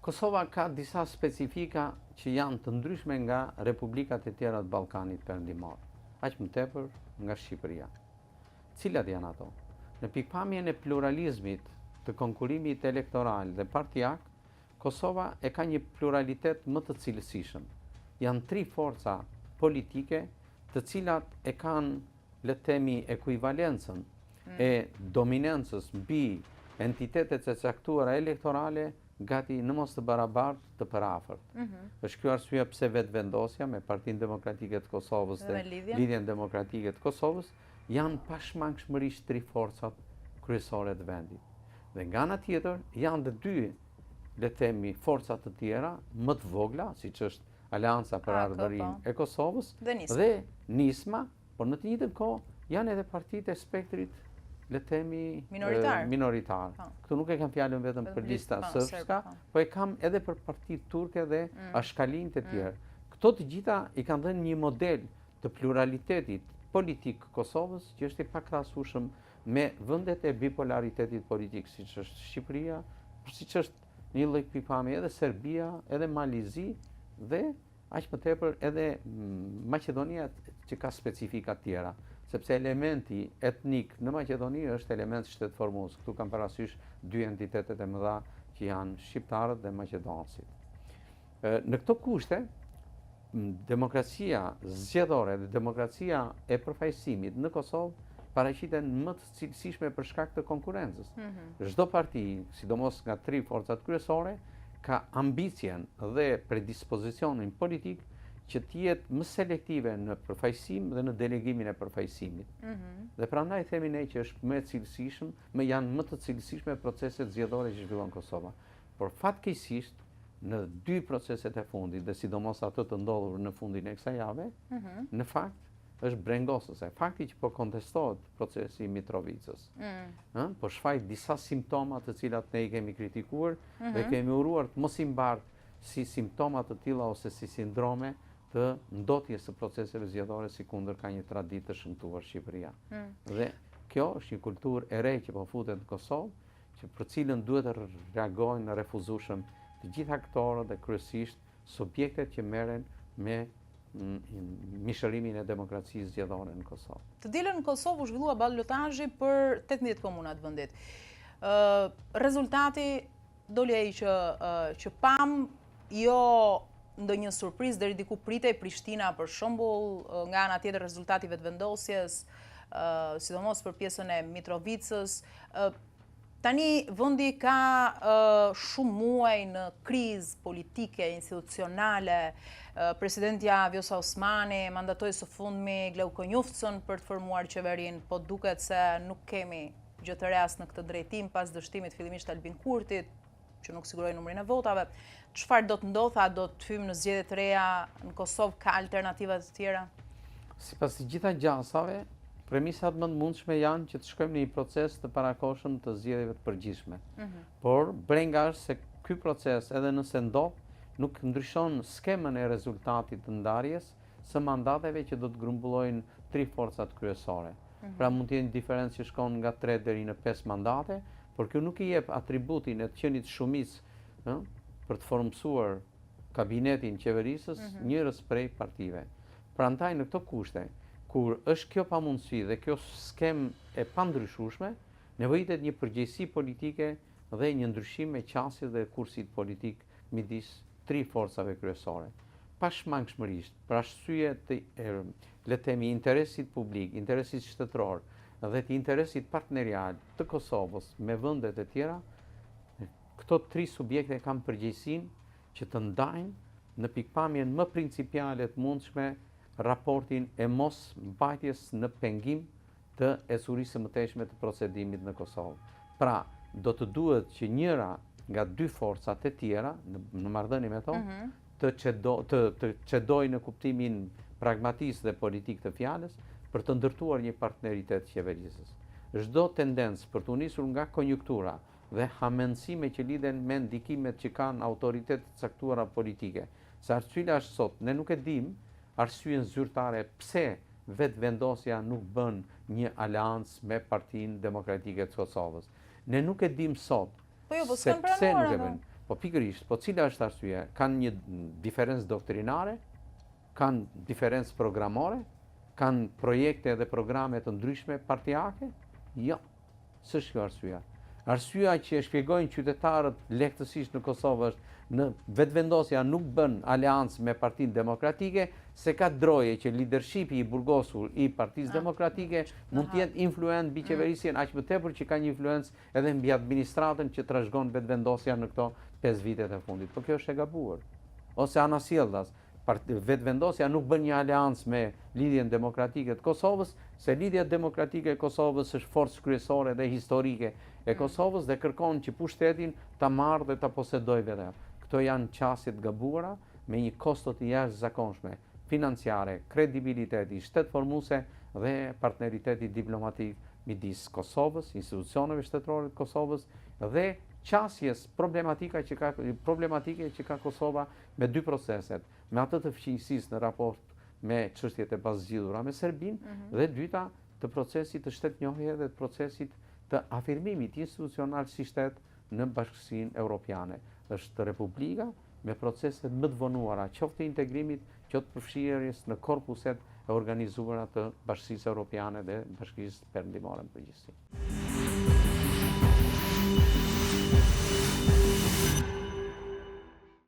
Kosova ka disa specifika që janë të ndryshme nga republikat e tjera të Ballkanit Perëndimor, aq më tepër nga Shqipëria. Cilat janë ato? Në pikpamjen e pluralizmit të konkurimit elektoral dhe partijak, Kosova e ka një pluralitet më të cilësishëm. Janë 3 forca politike të cilat e kanë, le të themi, ekuivalencën e dominancës mbi entitetet e caktuara elektorale gati në mos të barabartë të përafërt. Është kjo arsye pse vetvendosja me Partinë Demokratike të Kosovës dhe Lidhjen Demokratike të Kosovës janë pashmangshmërisht 3 forcat kryesore të vendit. Dhe nga ana tjetër janë dhe 2, le të themi, forca të tjera më të vogla, siç është Aleanca për Ardhërinë e Kosovës dhe Nisma, por në të njëjtën kohë janë edhe partitë e spektrit, le të themi, minoritar. Këtu nuk e kam fjalën vetëm për lista sërbska, po e kam edhe për partitë turke dhe ashkalinë të tjerë. Këto të gjitha i kanë dhënë një model të pluralitetit politik Kosovës që është i pakrahasueshëm me vendet e bipolaritetit politik, siç është Shqipëria, siç është një lloj pikpamje edhe Serbia, edhe Malizi dhe aq më tepër edhe Maqedonia që ka specifika të tjera, sepse elementi etnik në Maqedoni është element shtetformues. Këtu kam parasysh 2 entitetet e mëdha që janë shqiptarët dhe maqedonësit. Në këto kushte, demokracia zgjedhore dhe demokracia e përfaqësimit në Kosovë paraqiten më të cilësishme për shkak të konkurrencës. Çdo parti, sidomos nga 3 forcat kryesore, ka ambicien dhe predispozicionin politik që të jetë më selektive në përfaqësim dhe në delegimin e përfaqësimit. Dhe prandaj themi ne që është më cilësishëm, janë më të cilësishme proceset zgjedhore që zhvillon Kosova. Por fatkeqësisht në 2 proceset e fundit dhe sidomos ato të ndodhur në fundin e kësaj jave, në fakt është brengosëse. Fakti që po kontestohet procesi i Mitrovicës, po shfaq disa simptoma të cilat ne i kemi kritikuar dhe kemi uruar të mos i mbartë si simptoma të tilla ose si sindrome të ndotjes së proceseve zgjedhore si kundër ka një traditë të shëmtuar Shqipëria. Dhe kjo është një kulturë e re që po futet në Kosovë, që për cilën duhet të reagojnë refuzueshëm të gjithë aktorët dhe kryesisht subjektet që merren me mishërimin e demokracisë zgjedhore në Kosovë. Të dielën në Kosovë u zhvillua ballotazhi për 18 komuna të vendit. Rezultati doli ai që pam, jo ndonjë surprizë, deri diku pritej Prishtina për shembull, nga ana tjetër rezultati vetvendosjes, sidomos për pjesën e Mitrovicës. Tani vendi ka shumë muaj në krizë politike, institucionale. Presidentja Vjosa Osmani mandatoi së fundmi Glauko Njufcën për të formuar qeverinë, po duket se nuk kemi gjë të re as në këtë drejtim pas dështimit fillimisht Albin Kurtit, që nuk siguroi numrin e votave. Çfarë do të ndodhë? A do të hyjmë në zgjedhje të reja në Kosovë? Ka alternativa të tjera? Sipas të gjitha gjasave, premisat më të mundshme janë që të shkojmë në një proces të parakohshëm të zgjedhjeve të përgjithshme. Por brenga është se ky proces, edhe nëse ndodh, nuk ndryshon skemën e rezultatit të ndarjes së mandateve që do të grumbullojnë 3 forcat kryesore. Pra mund të jenë diferencë që shkon nga 3 deri në 5 mandate, por kjo nuk i jep atributin e të qenit shumicë për të formsuar kabinetin qeverisës njërës prej partive. Prandaj në këto kushte, kur është kjo pamundësi dhe kjo skem e pandryshueshme, nevojitet një përgjegjësi politike dhe një ndryshim me qasjet dhe kursit politik midis 3 forcave kryesore. Pashmangshmërisht, për arsye të le të themi interesit publik, interesit shtetëror dhe të interesit partnerial të Kosovës me vendet e tjera, këto 3 subjekte kanë përgjegjësinë që të ndajnë në pikpamjen më principiale të mundshme raportin e mos mbajtjes në pengim të esurisë së mëtejshme të procedimit në Kosovë. Pra, do të duhet që njëra nga 2 forcat e tjera, në marrëdhënie me to, të çedojë në kuptimin pragmatist dhe politik të fjalës për të ndërtuar një partneritet qeverisës. Çdo tendencë për të nisur nga konjunktura dhe hamendësime që lidhen me ndikimet që kanë autoritetet të caktuara politike. Se arsyeja është sot, ne nuk e dim arsyeën zyrtare pse vetvendosja nuk bën një aleancë me Partinë Demokratike të Kosovës. Ne nuk e dim sot se pse nuk e bën. Po pikërisht, po cila është arsye? Kanë një diferencë doktrinare, kanë diferencë programore, kanë projekte dhe programe të ndryshme partijake? Jo, s'është kjo arsyeja. Arsyeja që e shpjegojnë qytetarët lehtësisht në Kosovë është në vetëvendosja nuk bën aleancë me Partinë Demokratike, se ka droje që leadershipi i burgosur i Partisë Demokratike mund të jetë influent mbi qeverisjen, aq më tepër që ka një influencë edhe mbi administratën që trashëgon vetëvendosja në këto 5 vitet e fundit. Po kjo është e gabuar. Ose anasjelltas, vetëvendosja nuk bën një aleancë me Lidhjen Demokratike të Kosovës, se Lidhja Demokratike e Kosovës është forcë kryesore dhe historike e Kosovës dhe kërkon që pushtetin ta marrë dhe ta posedojë vetë. Këto janë qasje të gabuara me një kosto të jashtëzakonshme, financiare, kredibiliteti, shtetformuese dhe partneriteti diplomatik midis Kosovës, institucioneve shtetërore të Kosovës dhe qasjes problematike që ka Kosova me dy proceset, me atë të fëqinjësisë në raport me çështjet e pazgjidhura me Serbinë dhe dyta të procesit të shtetnjohje dhe të procesit të afirmimit institucional si shtet në Bashkësinë Evropiane. Është Republika me proceset më të vonuara, qoftë të integrimit, qoftë përfshirjes në korpuset e organizuara të Bashkisë Evropiane dhe Bashkisë Perëndimore në përgjithësi.